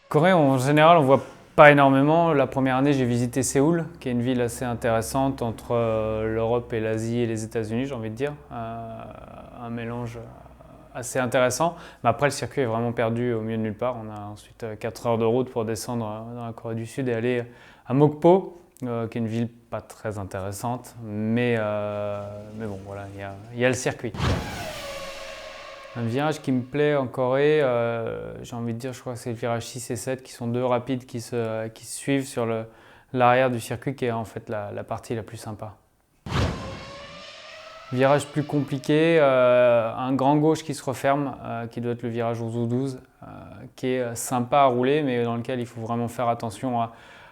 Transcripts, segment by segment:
Corée, en général, on voit pas énormément. La première année, j'ai visité Séoul, qui est une ville assez intéressante entre l'Europe et l'Asie et les États-Unis, j'ai envie de dire. Un mélange assez intéressant. Mais après, le circuit est vraiment perdu au milieu de nulle part. On a ensuite 4 heures de route pour descendre dans la Corée du Sud et aller à Mokpo, qui est une ville pas très intéressante. Mais bon, voilà, il y a le circuit. Un virage qui me plaît en Corée, j'ai envie de dire, je crois que c'est le virage 6 et 7 qui sont deux rapides qui se suivent sur l'arrière du circuit qui est en fait la partie la plus sympa. Virage plus compliqué, un grand gauche qui se referme, qui doit être le virage 11 ou 12, qui est sympa à rouler mais dans lequel il faut vraiment faire attention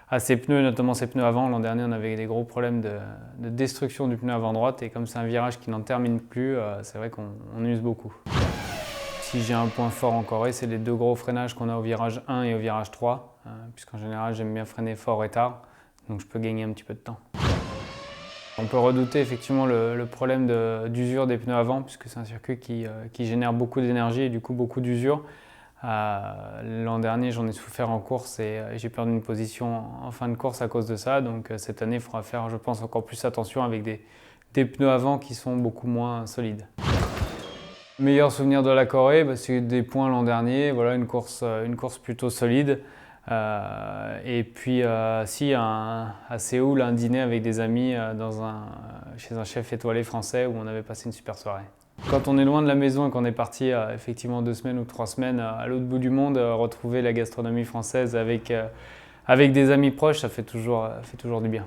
à ses pneus, notamment ses pneus avant. L'an dernier on avait des gros problèmes de destruction du pneu avant droite et comme c'est un virage qui n'en termine plus, c'est vrai qu'on use beaucoup. Si j'ai un point fort en Corée, c'est les deux gros freinages qu'on a au virage 1 et au virage 3, puisqu'en général j'aime bien freiner fort et tard, donc je peux gagner un petit peu de temps. On peut redouter effectivement le problème d'usure des pneus avant, puisque c'est un circuit qui génère beaucoup d'énergie et du coup beaucoup d'usure. L'an dernier, j'en ai souffert en course et j'ai perdu une position en fin de course à cause de ça, donc cette année, il faudra faire, je pense, encore plus attention avec des pneus avant qui sont beaucoup moins solides. Meilleur souvenir de la Corée, c'est des points l'an dernier, voilà, une course plutôt solide. Et puis à Séoul, un dîner avec des amis chez un chef étoilé français où on avait passé une super soirée. Quand on est loin de la maison et qu'on est parti effectivement 2 semaines ou 3 semaines à l'autre bout du monde, retrouver la gastronomie française avec des amis proches, ça fait toujours du bien.